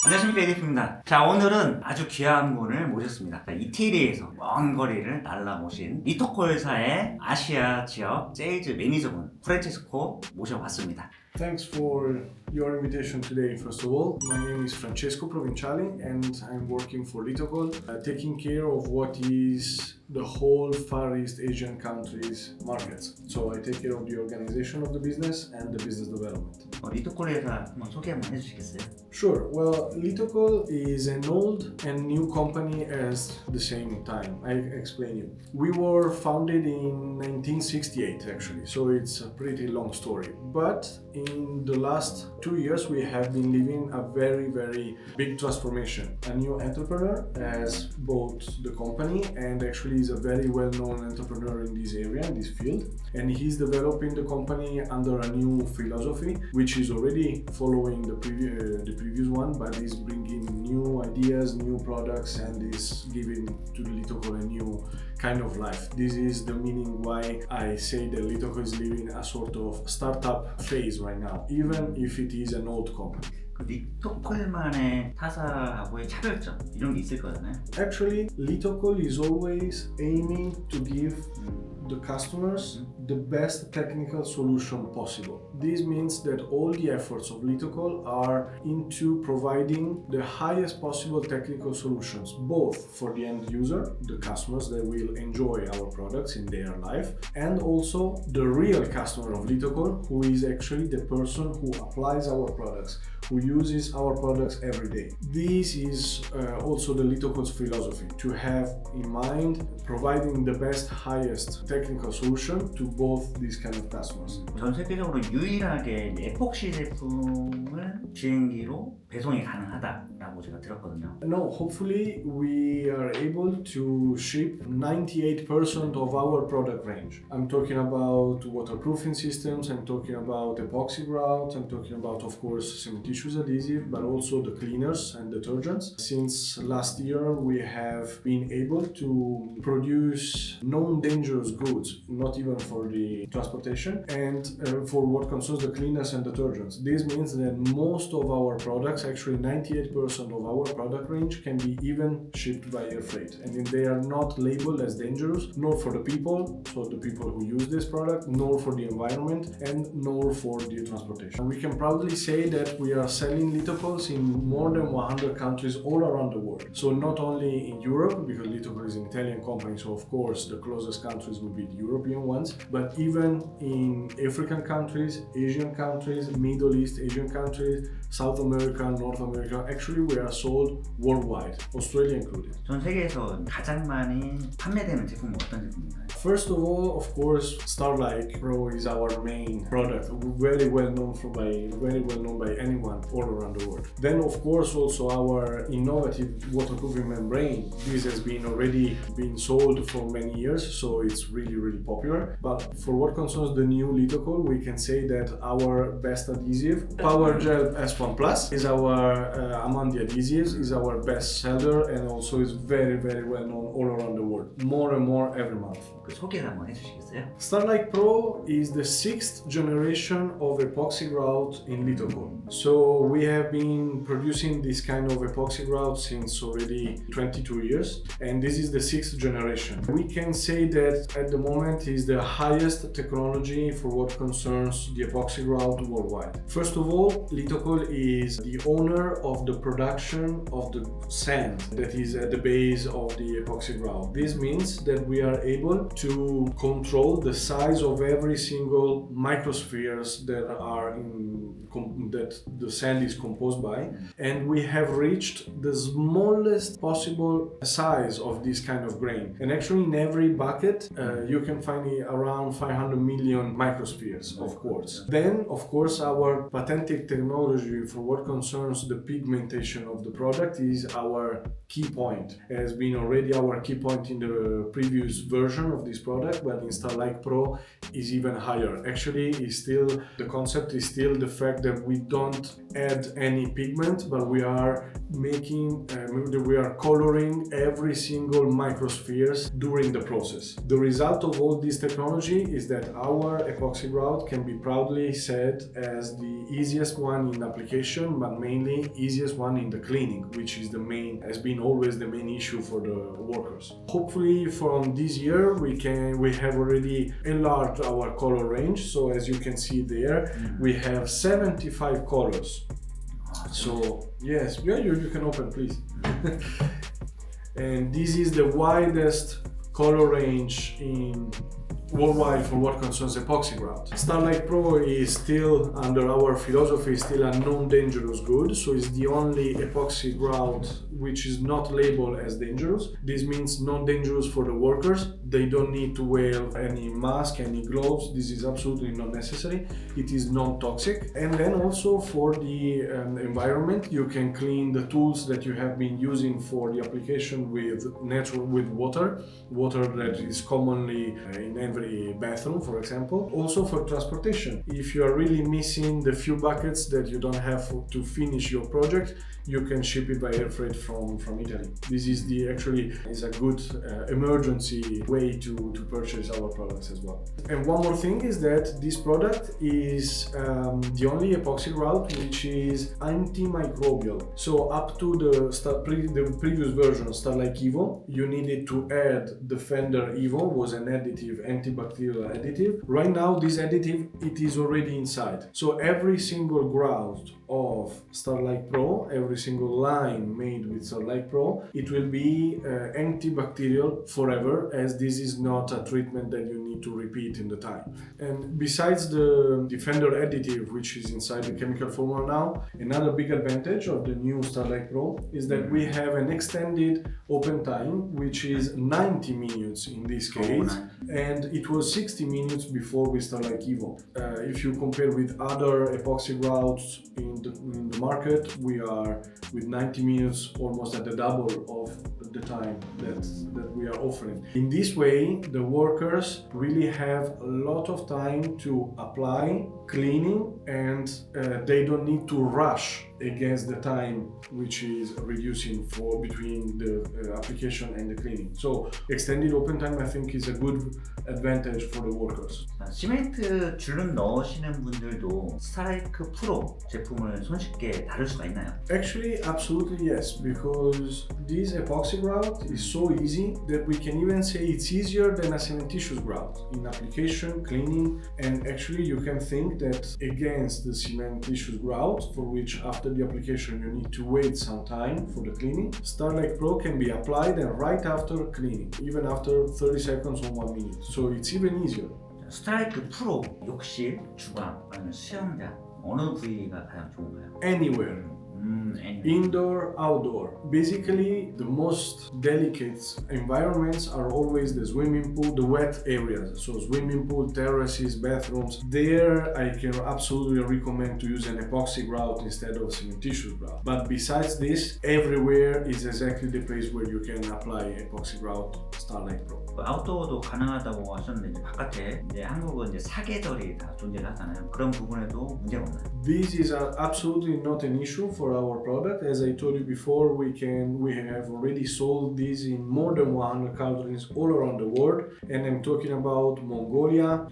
안녕하십니까, 에디프입니다. 자, 오늘은 아주 귀한 분을 모셨습니다. 이태리에서 먼 거리를 날라오신 리토콜사의 아시아 지역 세일즈 매니저분 프란체스코 모셔봤습니다. Thanks for your invitation today. First of all, my name is Francesco Provinciali and I'm working for Litocol, taking care of what is the whole Far East Asian countries markets. So I take care of the organization of the business and the business development. 리토콜에서 한번 소개 한번 해주시겠어요? Sure. Well, Litocol is an old and new company at the same time. I explain you. We were founded in 1968 actually, so it's a pretty long story. But in the last 2 years we have been living a very big transformation. A new entrepreneur has bought the company and actually is a very well-known entrepreneur in this area, in this field. And he's developing the company under a new philosophy, which is already following the previous one, but is bringing new ideas, new products, and is giving to Litocol a new kind of life. This is the meaning why I say that Litocol is living a sort of startup phase right now, even if it is an old company. 그 리토콜만의 타사하고의 차별점 이런 게 있을 거잖아요. Actually, Litocol is always aiming to give the customers the best technical solution possible. This means that all the efforts of Litocol are into providing the highest possible technical solutions, both for the end user, the customers that will enjoy our products in their life, and also the real customer of Litocol, who is actually the person who applies our products, who uses our products every day. This is also the Litocol's philosophy, to have in mind providing the best, highest technical solution to both these kind of customers. 전 세계적으로 유일하게 에폭시 제품을 비행기로 배송이 가능하다라고 제가 들었거든요. No, hopefully we are able to ship 98% of our product range. I'm talking about waterproofing systems, I'm talking about epoxy grouts, I'm talking about, of course, cementitious adhesive, but also the cleaners and detergents. Since last year, we have been able to produce known dangerous goods, not even for the transportation, and for what concerns the cleaners and detergents. This means that most of our products, actually 98% of our product range, can be even shipped by air freight, and they are not labeled as dangerous, nor for the people, so the people who use this product, nor for the environment, and nor for the transportation. And we can proudly say that we are selling Litocols in more than 100 countries all around the world. So not only in Europe, because Litocol is an Italian company, so of course the closest countries will be the European ones, but even in African countries, Asian countries, Middle East Asian countries, South America, North America. Actually, we are sold worldwide, Australia included. 전 세계에서 가장 많이 판매되는 제품은 어떤 제품인가요? First of all, of course, Starlight Pro is our main product, very well known by anyone all around the world. Then, of course, also our innovative waterproofing membrane. This has been already been sold for many years, so it's really popular. But for what concerns the new Litocol, we can say that our best adhesive, Power Gel S1 Plus, is our among the adhesives, is our best seller, and also is very well known all around the world. More and more every month. 그 소개를 한번 해주시겠어요? Starlight Pro is the 6th generation of epoxy grout in Litocol. So we have been producing this kind of epoxy grout since already 22 years, and this is the 6th generation. We can say that at the moment is the highest technology for what concerns the epoxy grout worldwide. First of all, Litocol is the owner of the production of the sand that is at the base of the epoxy grout. This means that we are able to control the size of every single microspheres that are that the sand is composed by, and we have reached the smallest possible size of this kind of grain. And actually in every bucket you can find around 500 million microspheres of quartz. Then of course our patented technology for what concerns the pigmentation of the product is our key point. It has been already our key point in the previous version of this product, but in Starlight Pro is even higher. Actually, the concept is still the fact that we don't add any pigment, but we are we are coloring every single microspheres during the process. The result of all this technology is that our epoxy grout can be proudly said as the easiest one in application, but mainly easiest one in the cleaning, which is has been always the main issue for the workers. Hopefully from this year we have already enlarged our color range. So as you can see there, we have 75 colors. So yes, you can open, please. And this is the widest color range in worldwide for what concerns epoxy grout. Starlight Pro is still, under our philosophy, still a non-dangerous good, so it's the only epoxy grout which is not labeled as dangerous. This means non-dangerous for the workers. They don't need to wear any mask, any gloves. This is absolutely not necessary. It is non-toxic. And then also for the environment, you can clean the tools that you have been using for the application with water that is commonly in every bathroom, for example. Also for transportation, if you are really missing the few buckets that you don't have to finish your project, you can ship it by air freight from Italy. This is a good emergency way to purchase our products as well. And one more thing is that this product is the only epoxy grout which is antimicrobial. So up to the previous version, Starlight Evo, you needed to add Defender Evo, was an additive, antibacterial additive. Right now this additive, it is already inside. So every single grout of Starlight Pro, every single line made with Starlight Pro, it will be antibacterial forever, as this is not a treatment that you need to repeat in the time. And besides the Defender additive, which is inside the chemical formula now, another big advantage of the new Starlight Pro is that we have an extended open time, which is 90 minutes in this case, and it was 60 minutes before with Starlight Evo. If you compare with other epoxy grouts in the market, we are with 90 minutes almost at the double of the time that we are offering. In this way, the workers really have a lot of time to apply cleaning, and they don't need to rush against the time which is reducing for between the application and the cleaning. So extended open time, I think, is a good advantage for the workers. 시멘트 줄눈 넣으시는 분들도 스타라이크 프로 제품을 손쉽게 다룰 수가 있나요? Actually, absolutely yes, because this epoxy grout is so easy that we can even say it's easier than a cementitious grout in application, cleaning, and actually you can think that against the cementitious grout, for which after the application you need to wait some time for the cleaning, Starlight Pro can be applied and right after cleaning, even after 30 seconds or 1 minute. So it's even easier. 스트라이크 프로 욕실, 주방, 아니면 수영장 어느 부위가 가장 좋은가요? Anywhere. Indoor, outdoor. Basically, the most delicate environments are always the swimming pool, the wet areas. So swimming pool, terraces, bathrooms. There, I can absolutely recommend to use an epoxy grout instead of cementitious grout. But besides this, everywhere is exactly the place where you can apply epoxy grout Starlight Pro. 아웃도어도 가능하다고 하셨는데 이제 바깥에 이제 한국은 이제 사계절이 다 존재를 하잖아요. 그런 부분에도 문제가 없나요? This is absolutely not an issue for our product. As I told you before, we have already sold this in more than 100 countries all around the world, and I'm talking about Mongolia,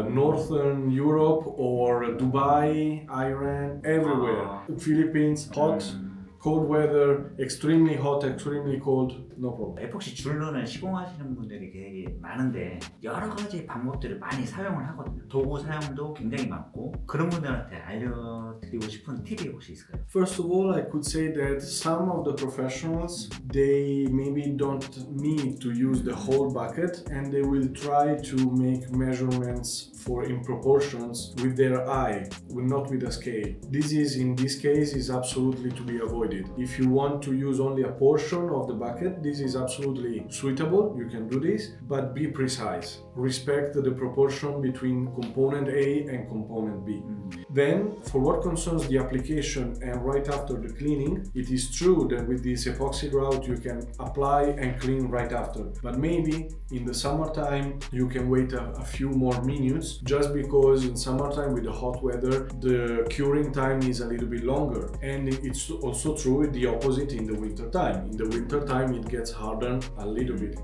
Northern Europe, or Dubai, Iran, everywhere. Philippines, hot, cold weather, extremely hot, extremely cold, no problem. 에폭시 줄눈을 시공하시는 분들이 되게 많은데 여러 가지 방법들을 많이 사용을 하거든요. 도구 사용도 굉장히 많고 그런 분들한테 알려드리고 싶은 팁이 혹시 있을까요? First of all, I could say that some of the professionals, they maybe don't need to use the whole bucket, and they will try to make measurements in proportions with their eye, not with a scale. In this case is absolutely to be avoided. it. If you want to use only a portion of the bucket, this is absolutely suitable, you can do this, but be precise. Respect the proportion between component A and component B. Then, for what concerns the application and right after the cleaning, it is true that with this epoxy grout you can apply and clean right after, but maybe in the summertime you can wait a few more minutes, just because in summertime with the hot weather the curing time is a little bit longer, and it's also true the opposite in the winter time. In the winter time it gets hardened a little bit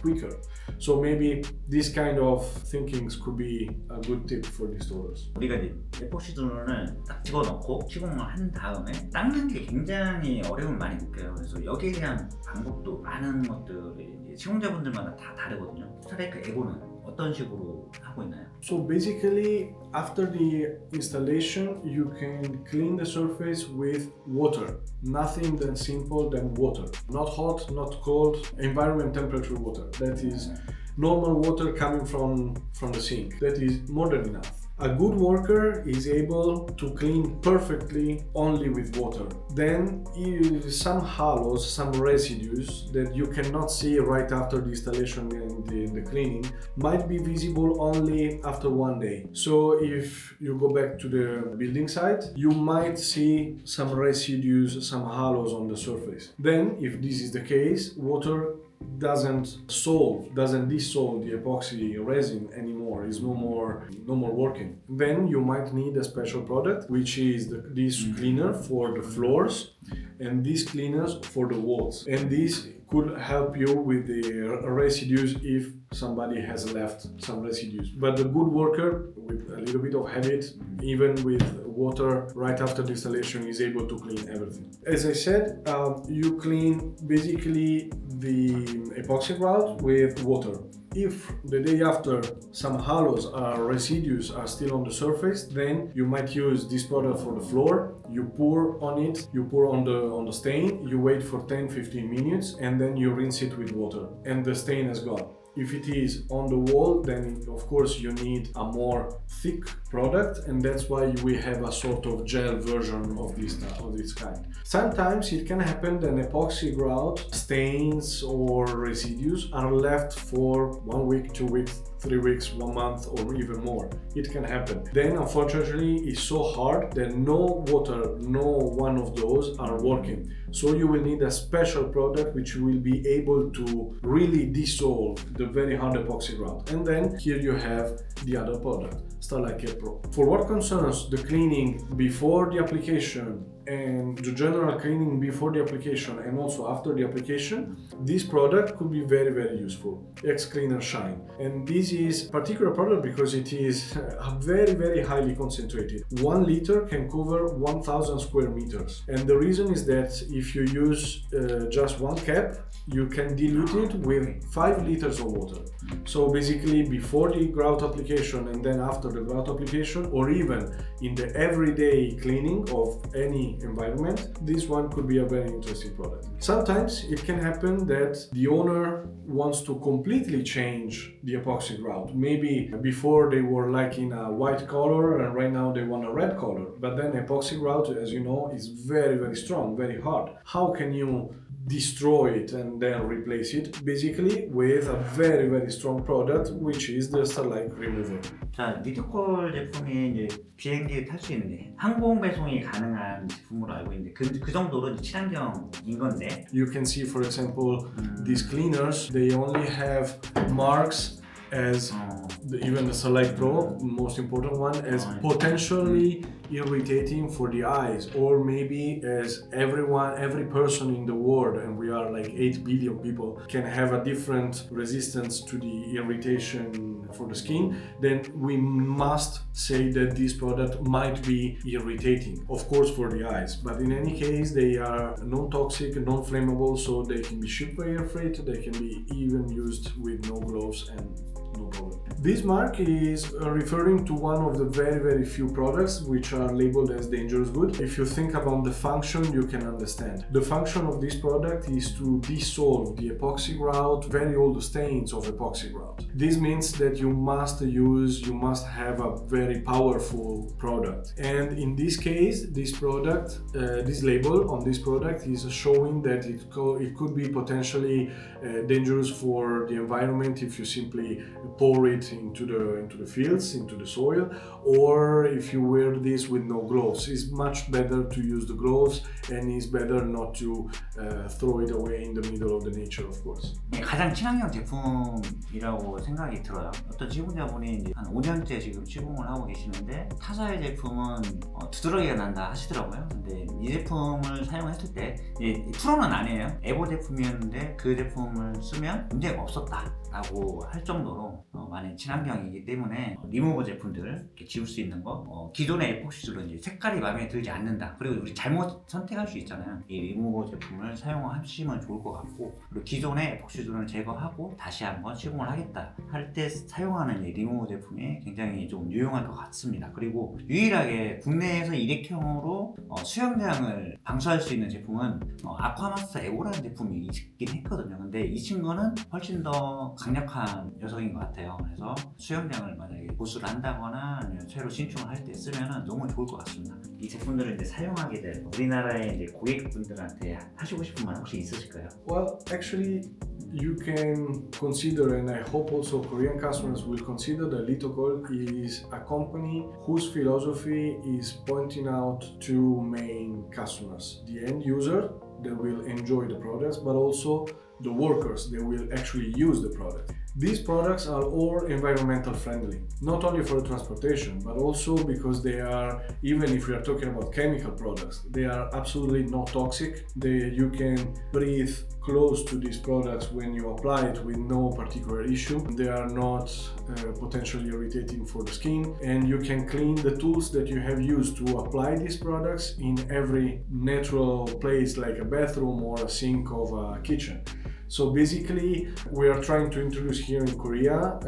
quicker. So maybe this kind of thinkings could be a good tip for the installers. 우리가 이제 에포시 드론을 딱 집어넣고 시공을 한 다음에 닦는 게 굉장히 어려움을 많이 느껴요. 그래서 여기에 대한 방법도 많은 것들이 이제 시공자분들마다 다 다르거든요. 스타라이크 에고는 어떤 식으로 하고 있나요? So basically, after the installation, you can clean the surface with water. Nothing than simple than water. Not hot, not cold, environment temperature water. That is normal water coming from the sink. That is more than enough. A good worker is able to clean perfectly only with water. Then some halos, some residues that you cannot see right after the installation and the cleaning might be visible only after one day. So if you go back to the building site, you might see some residues, some halos on the surface. Then, if this is the case, water doesn't dissolve the epoxy resin anymore, is no more working. Then you might need a special product, which is this cleaner for the floors and these cleaners for the walls. And this could help you with the residues if somebody has left some residues. But the good worker with a little bit of habit, even with water right after the installation, is able to clean everything. As I said, you clean basically the epoxy grout with water. If the day after some halos or residues are still on the surface, then you might use this product for the floor. You pour on it, you pour on the stain, you wait for 10-15 minutes, and then you rinse it with water, and the stain is gone. If it is on the wall, then of course you need a more thick product, and that's why we have a sort of gel version of this kind. Sometimes it can happen that epoxy grout stains or residues are left for 1 week, 2 weeks, 3 weeks, 1 month, or even more. It can happen. Then unfortunately it's so hard that no one of those are working. So you will need a special product which will be able to really dissolve the very hard epoxy grout. And then here you have the other product, Starlight Care Pro. For what concerns the cleaning before the application and the general cleaning before the application and also after the application, this product could be very, very useful. X Cleaner Shine. And this is a particular product because it is very, very highly concentrated. 1 liter can cover 1000 square meters. And the reason is that if you use just 1 cap, you can dilute it with 5 liters of water. So basically before the grout application and then after the grout application, or even in the everyday cleaning of any environment, this one could be a very interesting product. Sometimes it can happen that the owner wants to completely change the epoxy grout. Maybe before they were like in a white color and right now they want a red color. But then epoxy grout, as you know, is very, very strong, very hard. How can you destroy it and then replace it? Basically with a very, very strong product, which is the Starlight Remover. 자, 리터콜 제품이 이제 비행기에 탈 수 있는 항공 배송이 가능한 제품으로 알고 있는데 그 정도로 이제 친환경인 건데. You can see, for example, these cleaners, they only have marks as even the Starlight Pro, most important one, as potentially irritating for the eyes, or maybe as every person in the world, and we are like 8 billion people, can have a different resistance to the irritation for the skin, then we must say that this product might be irritating, of course, for the eyes. But in any case, they are non-toxic, non-flammable, so they can be shipped by air freight, they can be even used with no gloves, and no problem. This mark is referring to one of the very few products which are labeled as dangerous good. If you think about the function, you can understand. The function of this product is to dissolve the epoxy grout, very old stains of epoxy grout. This means that you must have a very powerful product. And in this case, this product, this label on this product is showing that it could be potentially dangerous for the environment if you simply pour it into the fields, into the soil, or if you wear this with no gloves. It's much better to use the gloves, and it's better not to throw it away in the middle of the nature, of course. 가장 친환경 제품이라고 생각이 들어요. 어떤 시공자분이 이제 한 5년째 지금 시공을 하고 계시는데 타사의 제품은 두드러기가 난다 하시더라고요. 근데 이 제품을 사용했을 때 프로는 아니에요. 에보 제품이었는데 그 제품을 쓰면 문제가 없었다라고 할 정도로 많이 친환경이기 때문에 리무버 제품들 이렇게 지울 수 있는 거, 기존의 에폭시들은 이제 색깔이 마음에 들지 않는다. 그리고 우리 잘못 선택할 수 있잖아요. 이 리무버 제품을 사용하시면 좋을 것 같고, 그리고 기존의 에폭시들을 제거하고 다시 한번 시공을 하겠다 할 때 사용하는 이 리무버 제품이 굉장히 좀 유용할 것 같습니다. 그리고 유일하게 국내에서 일회형으로 수영장을 방수할 수 있는 제품은 아쿠아마스터 에고라는 제품이 있긴 했거든요. 근데 이 친구는 훨씬 더 강력한 녀석인 것 같아요. 그래서 수영장을 만약에 보수를 한다거나 아니면 새로 신축을 할 때 쓰면 너무 좋을 것 같습니다. 이 제품들을 이제 사용하게 될 우리나라의 이제 고객분들한테 하시고 싶은 말 혹시 있으실까요? Well, actually, you can consider, and I hope also Korean customers will consider, that Litokol is a company whose philosophy is pointing out two main customers: the end user that will enjoy the products, but also the workers that will actually use the product. These products are all environmental friendly, not only for transportation, but also because they are, even if we are talking about chemical products, they are absolutely not toxic. You can breathe close to these products when you apply it with no particular issue. They are not potentially irritating for the skin, and you can clean the tools that you have used to apply these products in every natural place like a bathroom or a sink of a kitchen. So basically, we are trying to introduce here in Korea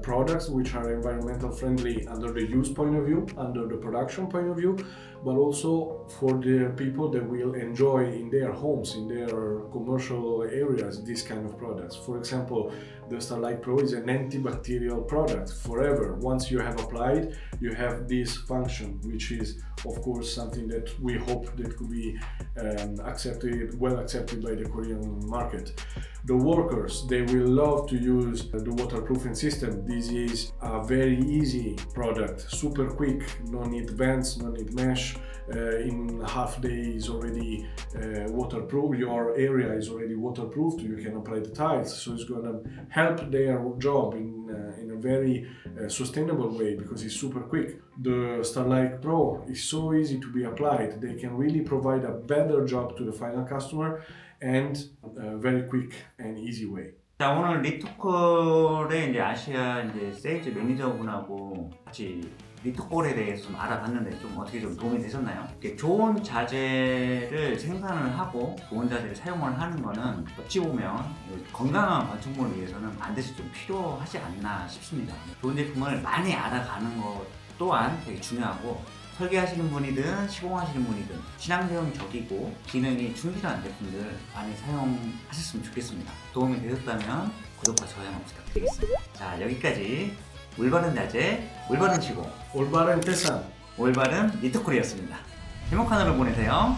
products which are environmental friendly under the use point of view, under the production point of view, but also for the people that will enjoy in their homes, in their commercial areas, these kind of products. For example, the Starlight Pro is an antibacterial product forever. Once you have applied, you have this function, which is of course something that we hope that could be well accepted by the Korean market. The workers, they will love to use the waterproofing system. This is a very easy product, super quick, no need vents, no need mesh. In half day is already waterproof, your area is already waterproofed, you can apply the tiles, so it's going to help their job in a very sustainable way because it's super quick. The Starlight Pro is so easy to be applied, they can really provide a better job to the final customer and a very quick and easy way. 자, 오늘 리토콜의 이제 아시아 이제 세일즈 매니저분하고 같이 리토콜에 대해서 좀 알아봤는데 좀 어떻게 좀 도움이 되셨나요? 이렇게 좋은 자재를 생산을 하고 좋은 자재를 사용을 하는 거는 어찌 보면 건강한 건축물을 위해서는 반드시 좀 필요하지 않나 싶습니다. 좋은 제품을 많이 알아가는 것 또한 되게 중요하고, 설계하시는 분이든 시공하시는 분이든 친환경적이고 기능이 충실한 제품들 많이 사용하셨으면 좋겠습니다. 도움이 되셨다면 구독과 좋아요 부탁드리겠습니다. 자, 여기까지 올바른 자재, 올바른 시공, 올바른 태산, 올바른 리토콜이었습니다. 행복한 하루 보내세요.